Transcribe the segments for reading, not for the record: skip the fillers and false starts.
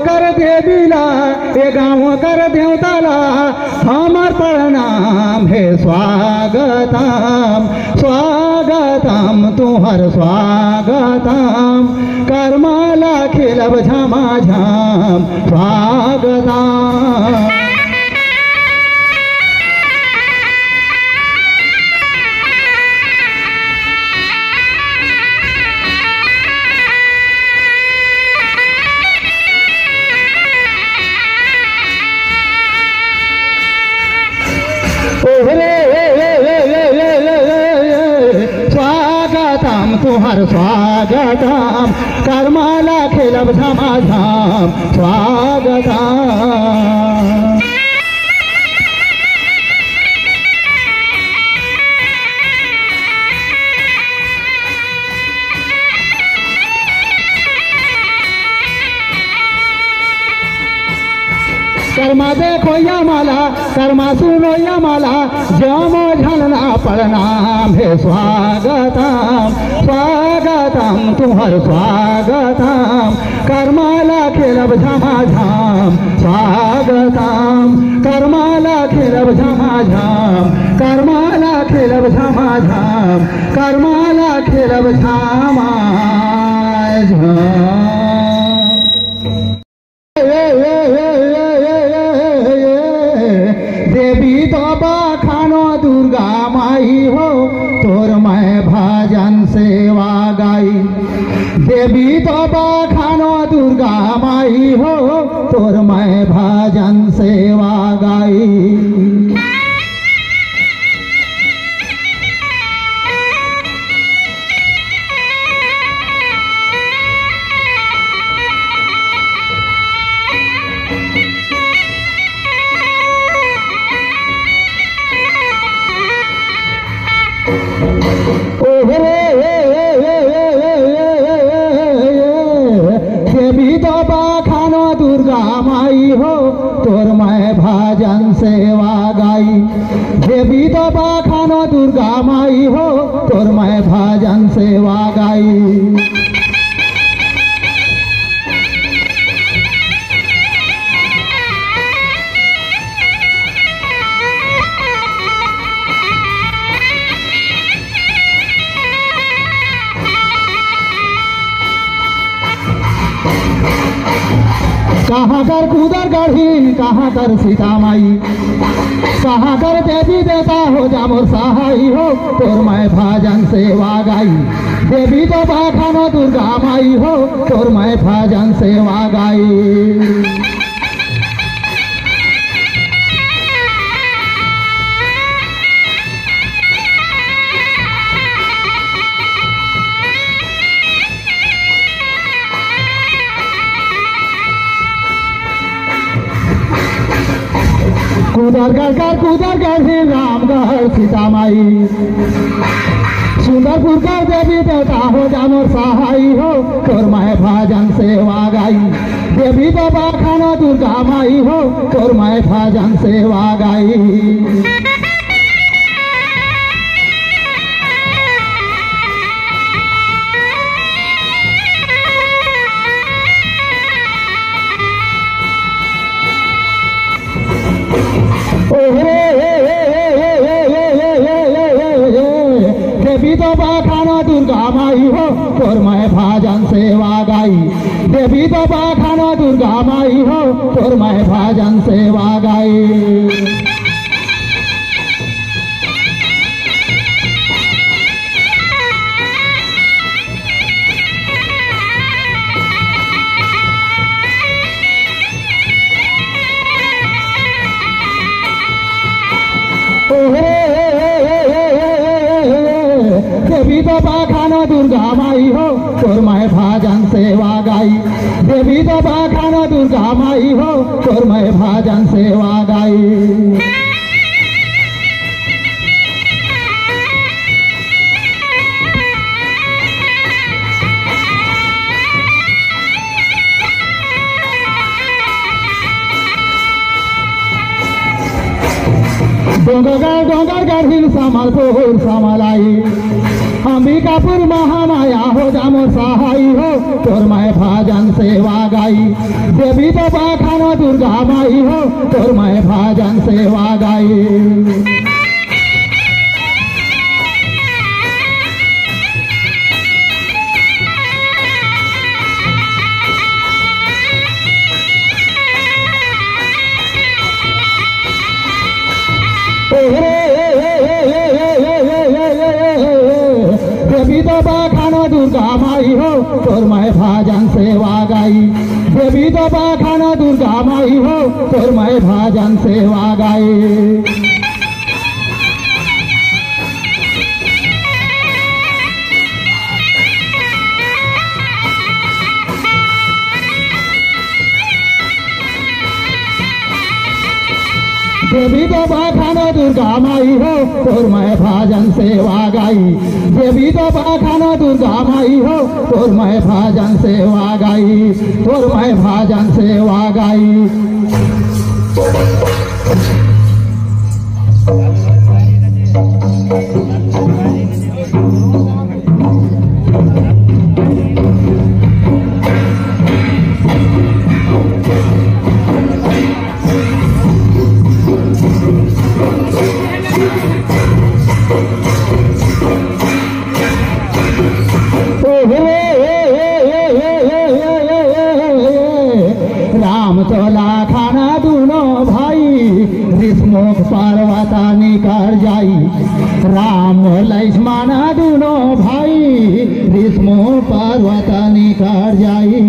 कर देवीला ये गाँव कर देवताला हमार प्रणाम हे स्वागतम स्वागतम तुहर स्वागतम कर्माला खिलब झमाझम स्वागतम। स्वागतम तुहर स्वागतम कर्माला खिलब झमाझम स्वागतम। कर्मा देखो या माला कर्मा सुनो या माला जमो झलना प्रणाम हे स्वागतम स्वागतम तुहर स्वागतम कर्माला खिलब झमाझम स्वागतम कर्माला खिलब झमाझम कर्माला खिलब झमाझम कर्माला खिलब झमाझम। देवी तो बखानो दुर्गा माई हो तोर मैं भजन सेवा गाई। देवी तो बखानो दुर्गा माई हो तोर मैं भजन सेवा गाई। देवी तो बखानो दुर्गा माई हो तोर मैं भजन सेवा गाई। देवी तो बखानो दुर्गा माई हो तोर मैं भजन सेवा गाई। कहाँ कर कूदर गढ़ीन कहाँ कर सीता माई कहाँ कर देवी देवता हो जा मोर सहाई हो तोर मैं भजन सेवा गाई। देवी तो बखानो दुर्गा माई हो तोर मैं भजन सेवा गाई। कूदरगढ़ ही रामगढ़ सीता माई सुंदरपुर कर देवी देवता हो जा मोर सहाई हो तोर मैं भजन सेवा गाई। देवी तो बखानो दुर्गा माई हो तोर मैं भजन सेवा गाई। देवी तो बखानो दुर्गा माई हो तोर मैं भजन सेवा गाई। देवी तो बखानो दुर्गा माई हो तोर मैं भजन सेवा गाई। देवी तो बखानो दुर्गा माई हो तोर मैं भजन सेवा गाई। देवी तो बखानो दुर्गा माई हो तोर मैं भजन सेवा गाई। डोंगर गढ़िल समलपुर समलाई अंबिकापुर महामाया हो जा मोर सहाय हो तोर मैं भजन सेवा गाई। देवी तो बखानो दुर्गा माई हो तोर मैं भजन सेवा गाई। देवी तो बखानो दुर्गा माई हो तोर मैं भजन सेवा गाई। देवी तो बखानो दुर्गा माई हो तोर मैं भजन सेवा गाई। देवी तो बखानो दुर्गा माई हो तोर मैं भजन सेवा गाई। देवी तो बखानो दुर्गा माई हो तोर मैं भजन सेवा गाई। तोर मैं भजन सेवा गाई। राम चोला खाना दूनो भाई विष्णुक पार्वता निकर जाई। राम लक्ष्मण दूनो भाई विष्णु पार्वता निकर जाई।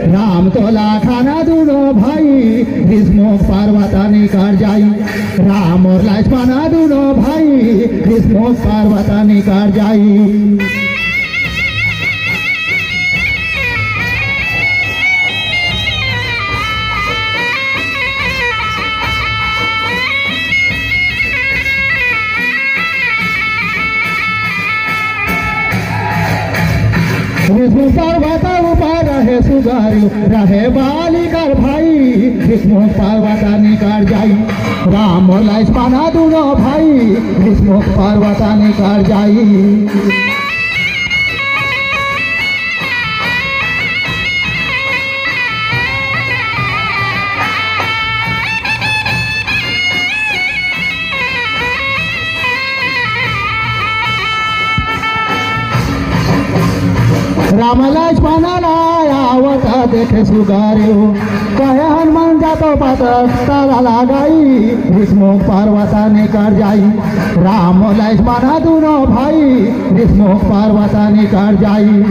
राम तोला खाना दूनो भाई विष्णु पार्वता निकर जाई। राम और लक्ष्मण दूनो भाई विष्णु पार्वता निकर जाई। विष्णु पार्वता ऊपर रहे सुगारियो रहे बालिकर भाई विष्णु पार्वता निकर जाई। राम और लक्ष्मण दूनो भाई विष्णु पार्वता निकर जाई। राम लक्ष्मण आवत देखे सुगारियो कहे हनुमान जातो तारा लगाई। विष्णु पार्वता निकर जाई। राम लक्ष्मण दूनो भाई विष्णु पार्वता निकर जाई।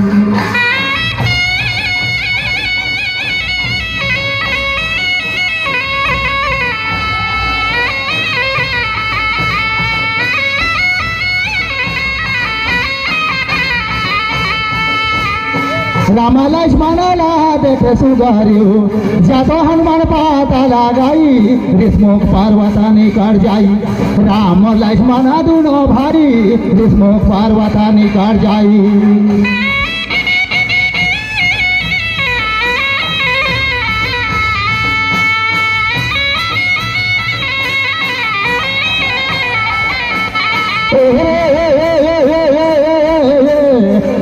राम लक्ष्मण देखे सुगारियो जातो हनुमान पाता लगाई। विष्णु पार्वता निकर जाई। राम लक्ष्मण दूनो भाई विष्णु पार्वता निकर जाई।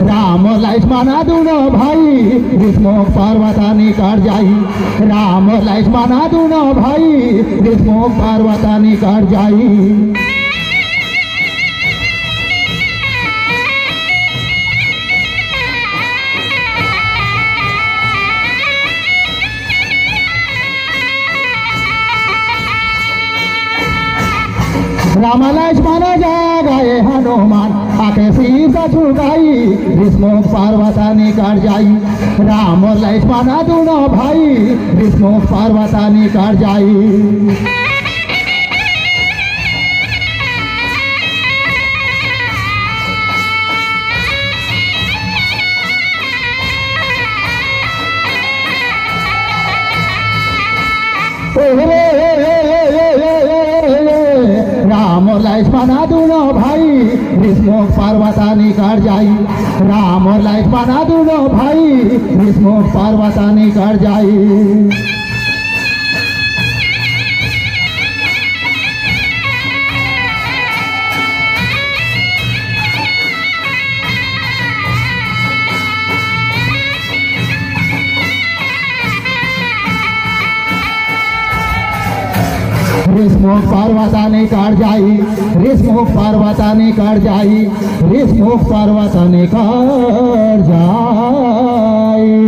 राम लक्ष्मण दूनो भाई विष्णु पार्वता निकर जाई। राम लक्ष्मण दूनो भाई विष्णु पार्वता निकर जाई। राम लक्ष्मण जागाए हनुमान आके शीश झुकाई। विष्णु पार्वता निकर जाई। राम और लक्ष्मण दूनो भाई विष्णु पार्वता निकर जाई। लक्ष्मण दोनों भाई ऋषमुख पर्वता निकट जाई। राम और लक्ष्मण दोनों भाई ऋषमुख पर्वता निकट जाई। ऋषमुख पर्वता निकट जाई। ऋषमुख पर्वता निकट जाई। ऋषमुख पर्वता निकट जाई।